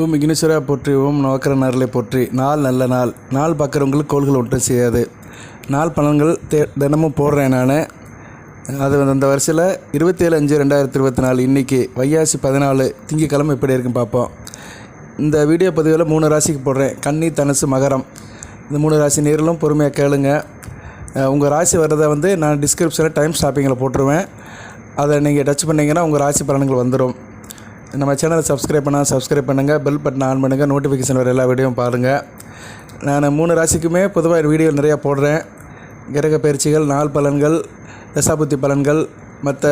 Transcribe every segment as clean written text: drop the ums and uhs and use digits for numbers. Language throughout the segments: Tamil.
ஓம் விக்னேஸ்வரா போற்றி, ஓம் நவக்கிரநாளை போற்றி. நாள் நல்ல நாள். நாள் பார்க்குறவங்களுக்கு கோள்கள் ஒன்றும் செய்யாது. நாள் பலன்கள் தினமும் போடுறேன் நான். அது அந்த வரிசையில் 27/5/2024 இன்றைக்கி வைகாசி 14 திங்கக்கிழமை எப்படி இருக்குன்னு பார்ப்போம். இந்த வீடியோ பதிவில் 3 ராசிக்கு போடுறேன். கன்னி, தனுசு, மகரம். இந்த 3 ராசி நேரிலும் பொறுமையாக கேளுங்க. உங்கள் ராசி வர்றதை நான் டிஸ்கிரிப்ஷனில் டைம் ஸ்டாப்பிங்கில் போட்டுருவேன். அதை நீங்கள் டச் பண்ணிங்கன்னா உங்கள் ராசி பலன்கள் வந்துடும். நம்ம சேனலை சப்ஸ்கிரைப் பண்ணுங்கள். பெல் பட்டன் ஆன் பண்ணுங்கள். நோட்டிஃபிகேஷன் வர எல்லா வீடியோவும் பாருங்கள். நான் 3 ராசிக்குமே பொதுவாக வீடியோ நிறையா போடுறேன். கிரக பயிற்சிகள், நாள் பலன்கள், தசாபுத்தி பலன்கள், மற்ற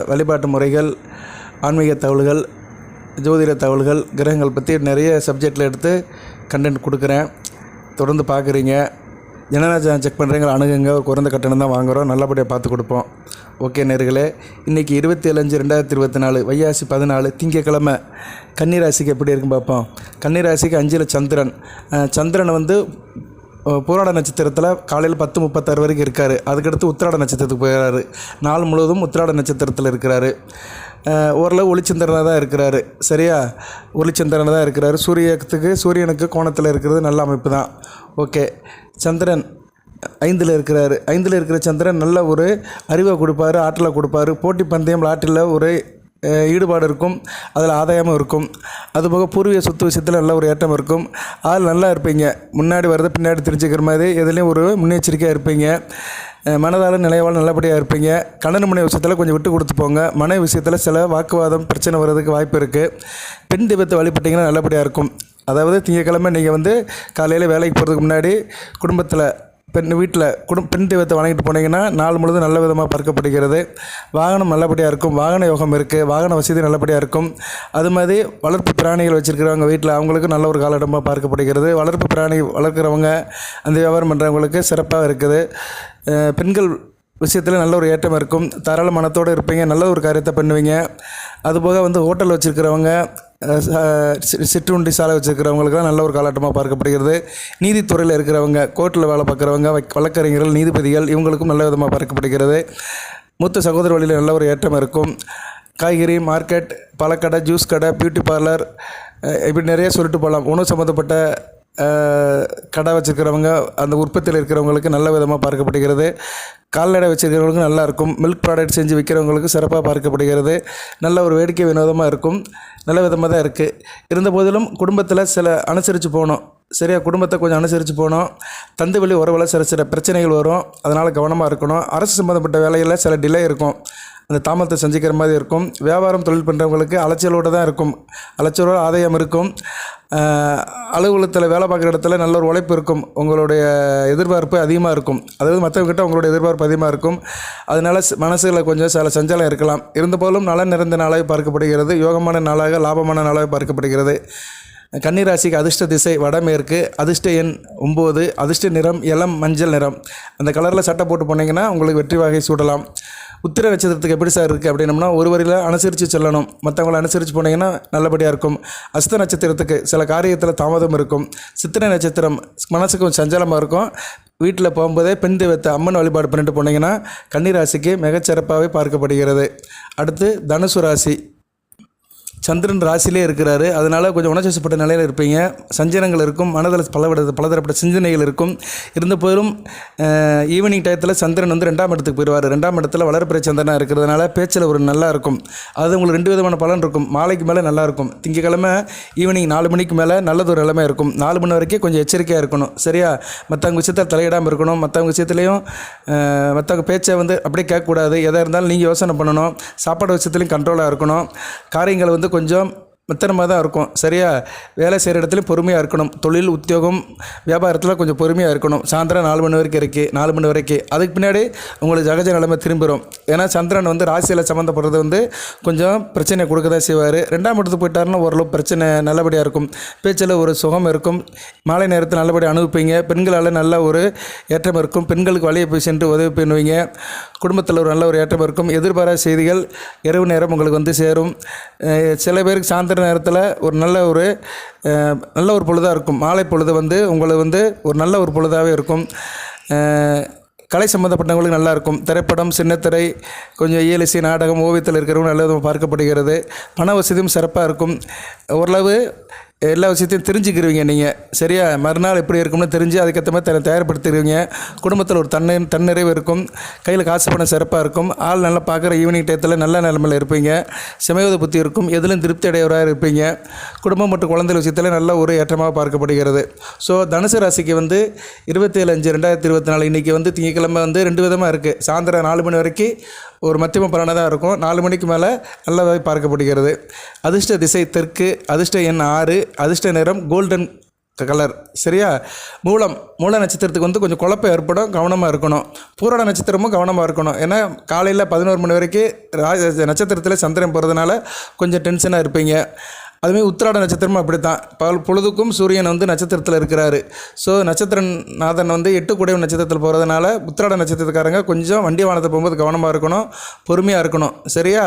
வழிபாட்டு முறைகள், ஆன்மீக தகவல்கள், ஜோதிட தகவல்கள், கிரகங்கள் பற்றி நிறைய சப்ஜெக்டில் எடுத்து கண்டென்ட் கொடுக்குறேன். தொடர்ந்து பார்க்குறீங்க. ஜனநாயகம் செக் பண்ணுறீங்க, அணுகுங்க. ஒரு குறைந்த கட்டணம் தான் வாங்குகிறோம். நல்லபடியாக பார்த்து கொடுப்போம். ஓகே நேர்களே, இன்றைக்கி 27/5/2024 வைகாசி 14 திங்கக்கிழமை கன்னிராசிக்கு எப்படி இருக்குன்னு பார்ப்போம். கன்னிராசிக்கு 5ல் சந்திரன். சந்திரன் பூராட நட்சத்திரத்தில் காலையில் 10:36 வரைக்கும் இருக்கார். அதுக்கடுத்து உத்திராட நட்சத்திரத்துக்கு போயிடுறாரு. நாள் முழுவதும் உத்திராட நட்சத்திரத்தில் இருக்கிறாரு. ஓரளவு ஒளிச்சந்திரனாக தான் இருக்கிறாரு. சரியா, ஒளிச்சந்திரனாக தான் இருக்கிறாரு. சூரியனுக்கு கோணத்தில் இருக்கிறது நல்ல அமைப்பு தான். ஓகே, சந்திரன் 5ல் இருக்கிறாரு. 5ல் இருக்கிற சந்திரன் நல்ல ஒரு அறிவை கொடுப்பார், ஆற்றலை கொடுப்பார். போட்டி பந்தயம் லாட்டில் ஒரு ஈடுபாடு இருக்கும், அதில் ஆதாயமும் இருக்கும். அதுபோக பூர்வீக சொத்து விஷயத்தில் நல்ல ஒரு ஏற்றம் இருக்கும். அதில் நல்லா இருப்பீங்க. முன்னாடி வரது பின்னாடி தெரிஞ்சுக்கிற மாதிரி எதுலேயும் ஒரு முன்னெச்சரிக்கையாக இருப்பீங்க. மனதால் நிலையால் நல்லபடியாக இருப்பீங்க. கணவன் மனைவி விஷயத்தில் கொஞ்சம் விட்டு கொடுத்து போங்க. மனைவி விஷயத்தில் சில வாக்குவாதம் பிரச்சனை வர்றதுக்கு வாய்ப்பு இருக்குது. பெண் தெய்வத்தை வழிபட்டிங்கன்னா நல்லபடியாக இருக்கும். அதாவது திங்கக்கிழமை நீங்கள் காலையில் வேலைக்கு போகிறதுக்கு முன்னாடி குடும்பத்தில் பெண் தெய்வத்தை வணங்கிட்டு போனீங்கன்னா நாள் முழுவதும் நல்ல விதமாக பார்க்கப்படுகிறது. வாகனம் நல்லபடியாக இருக்கும். வாகன யோகம் இருக்குது. வாகன வசதி நல்லபடியாக இருக்கும். அது மாதிரி வளர்ப்பு பிராணிகள் வச்சுருக்கிறவங்க வீட்டில் அவங்களுக்கு நல்ல ஒரு காலகட்டமாக பார்க்கப்படுகிறது. வளர்ப்பு பிராணி வளர்க்குறவங்க, அந்த வியாபாரம் பண்ணுறவங்களுக்கு சிறப்பாக இருக்குது. பெண்கள் விஷயத்தில் நல்ல ஒரு ஏற்றம் இருக்கும். தாராள மனத்தோடு இருப்பீங்க. நல்ல ஒரு காரியத்தை பண்ணுவீங்க. அதுபோக ஹோட்டல் வச்சுருக்கிறவங்க, சிற்றுண்டி சாலை வச்சுருக்கிறவங்களுக்குலாம் நல்ல ஒரு காலகட்டமாக பார்க்கப்படுகிறது. நீதித்துறையில் இருக்கிறவங்க, கோர்ட்டில் வேலை பார்க்குறவங்க, வழக்கறிஞர்கள், நீதிபதிகள், இவங்களுக்கும் நல்ல விதமாக பார்க்கப்படுகிறது. மூத்த சகோதர வழியில் நல்ல ஒரு ஏற்றம் இருக்கும். காய்கறி மார்க்கெட், பழக்கடை, ஜூஸ் கடை, பியூட்டி பார்லர், இப்படி நிறைய சொல்லிட்டு போகலாம். உணவு சம்மந்தப்பட்ட கடை வச்சுருக்கிறவங்க, அந்த உற்பத்தியில் இருக்கிறவங்களுக்கு நல்ல விதமாக பார்க்கப்படுகிறது. கால்நடை வச்சுருக்கிறவங்களுக்கு நல்லாயிருக்கும். மில்க் ப்ராடக்ட் செஞ்சு விற்கிறவங்களுக்கு சிறப்பாக பார்க்கப்படுகிறது. நல்ல ஒரு வேடிக்கை வினோதமாக இருக்கும். நல்ல விதமாக தான் இருக்குது. இருந்த போதிலும் குடும்பத்தில் சில அனுசரித்து போகணும். சரியா, குடும்பத்தை கொஞ்சம் அனுசரித்து போகணும். தந்து வழி உறவில் சில பிரச்சனைகள் வரும். அதனால் கவனமாக இருக்கணும். அரசு சம்மந்தப்பட்ட வேலைகளில் சில டிலே இருக்கும். அந்த தாமதத்தை செஞ்சுக்கிற மாதிரி இருக்கும். வியாபாரம் தொழில் பண்ணுறவங்களுக்கு அலைச்சலோடு தான் இருக்கும். அலைச்சலோடு ஆதாயம் இருக்கும். அலுவலகத்தில் வேலை பார்க்குற இடத்துல நல்ல ஒரு உழைப்பு இருக்கும். உங்களுடைய எதிர்பார்ப்பு அதிகமாக இருக்கும். அதாவது மற்றவங்ககிட்ட உங்களுடைய எதிர்பார்ப்பு அதிகமாக இருக்கும். அதனால் மனசில் கொஞ்சம் சில சஞ்சலம் இருக்கலாம். இருந்தபோதும் நலன் நிறைந்த நாளாக பார்க்கப்படுகிறது. யோகமான நாளாக, லாபமான நாளாக பார்க்கப்படுகிறது. கன்னிராசிக்கு அதிர்ஷ்ட திசை வடமேற்கு. அதிர்ஷ்ட எண் 9. அதிர்ஷ்ட நிறம் இளம் மஞ்சள் நிறம். அந்த கலரில் சட்டை போட்டு போனீங்கன்னா உங்களுக்கு வெற்றி வாகை சூடலாம். உத்திர நட்சத்திரத்துக்கு எப்படி சார் இருக்குது அப்படின்னம்னா, ஒரு வரியில் அனுசரித்து செல்லணும். மற்றவங்களை அனுசரித்து போனீங்கன்னா நல்லபடியாக இருக்கும். அஸ்த நட்சத்திரத்துக்கு சில காரியத்தில் தாமதம் இருக்கும். சித்திரை நட்சத்திரம் மனசுக்கு கொஞ்சம் சஞ்சலமாக இருக்கும். வீட்டில் போகும்போதே பெண் தெய்வத்தை அம்மன் வழிபாடு பண்ணிட்டு போனீங்கன்னா கன்னிராசிக்கு மிகச்சிறப்பாகவே பார்க்கப்படுகிறது. அடுத்து தனுசு ராசி. சந்திரன் ராசிலே இருக்கிறாரு. அதனால் கொஞ்சம் உணர்ச்சிப்பட்ட நிலையில் இருப்பீங்க. சஞ்சலங்கள் இருக்கும். மனதில் பலதரப்பட்ட சிந்தனைகள் இருக்கும். இருந்த போதிலும் ஈவினிங் டயத்தில் சந்திரன் 2ஆம் இடத்துக்கு போயிடுவார். 2ஆம் இடத்துல வளர்பிறை சந்திரனாக இருக்கிறதுனால பேச்சில் ஒரு நல்லா இருக்கும். அது உங்களுக்கு 2 விதமான பலன் இருக்கும். மாலைக்கு மேலே நல்லாயிருக்கும். திங்கக்கிழமை ஈவினிங் 4 மணிக்கு மேலே நல்லதொரு நிலைமை இருக்கும். 4 மணி வரைக்கும் கொஞ்சம் எச்சரிக்கையாக இருக்கணும். சரியா, மற்றவங்க விஷயத்தில் தலையிடாமல் இருக்கணும். மற்றவங்க விஷயத்துலையும் மற்றவங்க பேச்சை அப்படியே கேட்கக்கூடாது. எதாக இருந்தாலும் நீங்கள் யோசனை பண்ணணும். சாப்பாடு விஷயத்துலையும் கண்ட்ரோலாக இருக்கணும். காரியங்கள் கொஞ்சம் மெத்தனமாக தான் இருக்கும். சரியா, வேலை செய்கிற இடத்துலையும் பொறுமையாக இருக்கணும். தொழில், உத்தியோகம், வியாபாரத்தில் கொஞ்சம் பொறுமையாக இருக்கணும். சாயந்தரம் 4 மணி வரைக்கும் இருக்குது. 4 மணி வரைக்கும் அதுக்கு பின்னாடி உங்களுக்கு ஜகஜ நிலைமை திரும்பிடும். ஏன்னா சந்திரன் ராசியில் சம்மந்தப்படுறது கொஞ்சம் பிரச்சனையை கொடுக்க தான் செய்வார். 2ஆம் இடத்துக்கு போயிட்டாருன்னா ஓரளவு பிரச்சனை நல்லபடியாக இருக்கும். பேச்சில் ஒரு சுகம் இருக்கும். மாலை நேரத்தில் நல்லபடியாக அனுபவிப்பீங்க. பெண்களால் நல்ல ஒரு ஏற்றம் இருக்கும். பெண்களுக்கு வழியை போய் சென்று உதவி பண்ணுவீங்க. குடும்பத்தில் ஒரு நல்ல ஒரு ஏற்றம் இருக்கும். எதிர்பாராத செய்திகள் இரவு நேரம் உங்களுக்கு சேரும். சில பேருக்கு சாயந்தரம் நேரத்தில் ஒரு நல்ல ஒரு பொழுதாக இருக்கும். மாலை பொழுது உங்களுக்கு ஒரு நல்ல ஒரு பொழுதாகவே இருக்கும். கலை சம்மந்தப்பட்டவங்களுக்கு நல்லாயிருக்கும். திரைப்படம், சின்னத்திரை, கொஞ்சம் இயலிசை, நாடகம், ஓவியத்தில் இருக்கிறவங்க நல்லதும் பார்க்கப்படுகிறது. பண வசதியும் சிறப்பாக இருக்கும். ஓரளவு எல்லா விஷயத்தையும் தெரிஞ்சுக்கிருவீங்க நீங்கள். சரியா? மறுநாள் எப்படி இருக்கும்னு தெரிஞ்சு அதுக்கேற்ற மாதிரி தயார்படுத்திடுவீங்க. குடும்பத்தில் ஒரு தன்னிறைவு இருக்கும். கையில் காசு பணம் சிறப்பாக இருக்கும். ஆள் நல்லா பார்க்குற ஈவினிங் டயத்தில் நல்ல நிலைமையில் இருப்பீங்க. சமயோத புத்தி இருக்கும். எதிலும் திருப்தி அடையவராக இருப்பீங்க. குடும்பம் மற்றும் குழந்தை விஷயத்தில் நல்ல ஒரு ஏற்றமாக பார்க்கப்படுகிறது. ஸோ தனுசு ராசிக்கு 27/5/2024 இன்றைக்கி திங்கட்கிழமை 2 விதமாக இருக்குது. சாயந்தரம் 4 மணி வரைக்கும் ஒரு மத்தியம பலனாக தான் இருக்கும். 4 மணிக்கு மேலே நல்லதாக பார்க்கப்படுகிறது. அதிர்ஷ்ட திசை தெற்கு, அதிர்ஷ்ட எண் 6, அதிர்ஷ்ட நிறம் கோல்டன் கலர். சரியா? மூல நட்சத்திரத்துக்கு கொஞ்சம் குழப்பம் ஏற்படும், கவனமாக இருக்கணும். பூராட நட்சத்திரமும் கவனமாக இருக்கணும். ஏன்னா காலையில் 11 மணி வரைக்கும் நட்சத்திரத்தில் சந்திரன் போகிறதுனால கொஞ்சம் டென்ஷனாக இருப்பீங்க. அதுமாதிரி உத்திராட நட்சத்திரமும் அப்படி தான். பொழுதுக்கும் சூரியன் நட்சத்திரத்தில் இருக்கிறாரு. ஸோ நட்சத்திரநாதன் 8 கூடிய நட்சத்திரத்தில் போகிறதுனால உத்திராட நட்சத்திரக்காரங்க கொஞ்சம் வண்டி வாகனத்தை போகும்போது கவனமாக இருக்கணும், பொறுமையாக இருக்கணும். சரியா?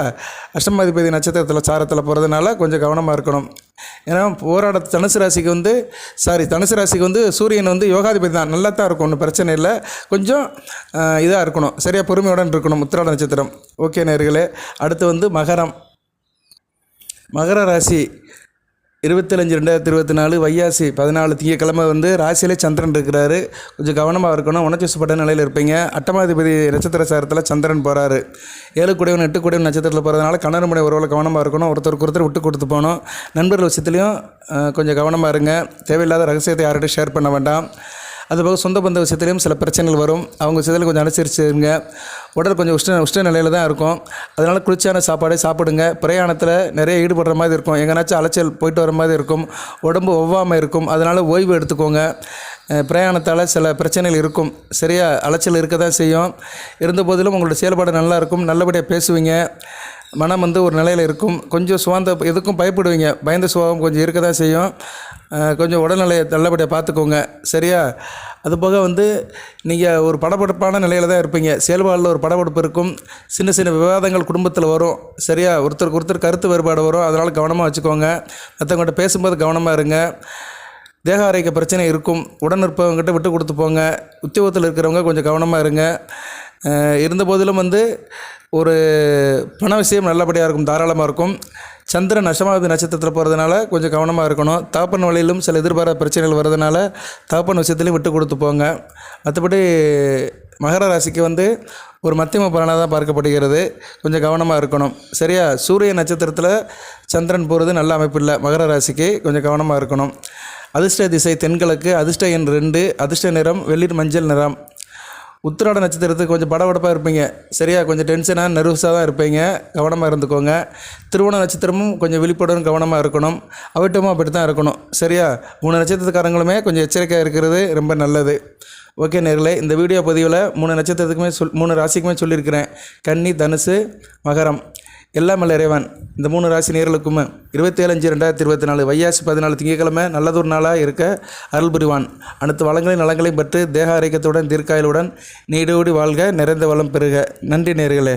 அஷ்டமாதிபதி நட்சத்திரத்தில் சாரத்தில் போகிறதுனால கொஞ்சம் கவனமாக இருக்கணும். ஏன்னா தனுசு ராசிக்கு சூரியன் யோகாதிபதி தான். நல்லா தான் இருக்கும், ஒன்றும் பிரச்சனை இல்லை. கொஞ்சம் இதாக இருக்கணும். சரியாக பொறுமையுடன் இருக்கணும் உத்திராட நட்சத்திரம். ஓகே நேயர்களே, அடுத்து மகர ராசி 27/5/2024 வைகாசி 14 திங்கட்கிழமை ராசியிலே சந்திரன் இருக்கிறாரு. கொஞ்சம் கவனமாக இருக்கணும். உணர்ச்சிப்பட்ட நிலையில் இருப்பீங்க. அட்டமாதிபதி நட்சத்திர சாரத்தில் சந்திரன் போகிறாரு. 7 கூடியவன் 8 கூடியவன் நட்சத்திரத்தில் போகிறதுனால கணவன் மனைவி உறவில் கவனமாக இருக்கணும். ஒருத்தர் விட்டு கொடுத்து போகணும். நண்பர்கள் விஷயத்துலையும் கொஞ்சம் கவனமாக இருங்க. தேவையில்லாத ரகசியத்தை யார்கிட்டையும் ஷேர் பண்ண வேண்டாம். அதுபோக சொந்த பந்த விஷயத்துலையும் சில பிரச்சனைகள் வரும். அவங்க விஷயத்தில் கொஞ்சம் அனுசரிச்சுங்க. உடல் கொஞ்சம் உஷ்ண நிலையில் தான் இருக்கும். அதனால் குளிர்ச்சியான சாப்பாடே சாப்பிடுங்க. பிரயாணத்தில் நிறைய ஈடுபடுற மாதிரி இருக்கும். எங்கேனாச்சும் அலைச்சல் போயிட்டு வர மாதிரி இருக்கும். உடம்பு ஒவ்வாமல் இருக்கும். அதனால் ஓய்வு எடுத்துக்கோங்க. பிரயாணத்தால் சில பிரச்சனைகள் இருக்கும். சரியா? அலைச்சல் இருக்க தான் செய்யும். இருந்த போதிலும் உங்களோட செயல்பாடு நல்லா இருக்கும். நல்லபடியாக பேசுவீங்க. மனம் ஒரு நிலையில் இருக்கும். கொஞ்சம் எதுக்கும் பயப்படுவீங்க. பயந்த சுபாவம் கொஞ்சம் இருக்க தான் செய்யும். கொஞ்சம் உடல்நிலையை நல்லபடியாக பார்த்துக்கோங்க. சரியா? அதுபோக நீங்கள் ஒரு படபடப்பான நிலையில் தான் இருப்பீங்க. செயல்பாடில் ஒரு படபடப்பு இருக்கும். சின்ன சின்ன விவாதங்கள் குடும்பத்தில் வரும். சரியா? ஒருத்தருக்கு கருத்து வேறுபாடு வரும். அதனால் கவனமாக வச்சுக்கோங்க. மற்றவங்கள்ட்ட பேசும்போது கவனமாக இருங்க. தேக ஆரோக்கிய பிரச்சனை இருக்கும். உடன் இருப்பவங்ககிட்ட விட்டு கொடுத்து போங்க. உத்தியோகத்தில் இருக்கிறவங்க கொஞ்சம் கவனமாக இருங்க. இருந்த போதிலும் ஒரு பண விஷயம் நல்லபடியாக இருக்கும், தாராளமாக இருக்கும். சந்திரன் அஷ்டமாதிபதி நட்சத்திரத்தில் போகிறதுனால கொஞ்சம் கவனமாக இருக்கணும். தகப்பன் வழியிலும் சில எதிர்பாராத பிரச்சனைகள் வர்றதுனால தகப்பன் விஷயத்துலையும் விட்டு கொடுத்து போங்க. மற்றபடி மகர ராசிக்கு ஒரு மத்தியம பலனாக தான் பார்க்கப்படுகிறது. கொஞ்சம் கவனமாக இருக்கணும். சரியா? சூரிய நட்சத்திரத்தில் சந்திரன் போகிறது நல்ல அமைப்பு இல்லை. மகர ராசிக்கு கொஞ்சம் கவனமாக இருக்கணும். அதிர்ஷ்ட திசை தென்கிழக்கு, அதிர்ஷ்ட எண் 2, அதிர்ஷ்ட நிறம் வெளிர் மஞ்சள் நிறம். உத்திராட நட்சத்திரத்துக்கு கொஞ்சம் படபடப்பாக இருப்பீங்க. சரியா? கொஞ்சம் டென்ஷனாக நர்வஸாக தான் இருப்பீங்க. கவனமாக இருந்துக்கோங்க. திருவோண நட்சத்திரமும் கொஞ்சம் விழிப்புடன் கவனமாக இருக்கணும். அவிட்டமும் அப்படி தான் இருக்கணும். சரியா? 3 நட்சத்திரக்காரங்களுமே கொஞ்சம் எச்சரிக்கையாக இருக்கிறது ரொம்ப நல்லது. ஓகே நேர்களே, இந்த வீடியோ பதிவில் 3 நட்சத்திரத்துக்குமே 3 ராசிக்குமே சொல்லியிருக்கிறேன். கன்னி, தனுசு, மகரம். எல்லாம் வல்ல இறைவன் இந்த 3 ராசி நேயர்களுக்கும் 27/5/2024 வைகாசி 14 திங்கட்கிழமை நல்லதொரு நாளாக இருக்க அருள் புரிவான். அனைத்து வளங்களையும் நலங்களையும் பெற்று தேக ஆரோக்கியத்துடன் தீர்க்காயலுடன் நீடோடி வாழ்க, நிறைந்த வளம் பெறுக. நன்றி நேயர்களே.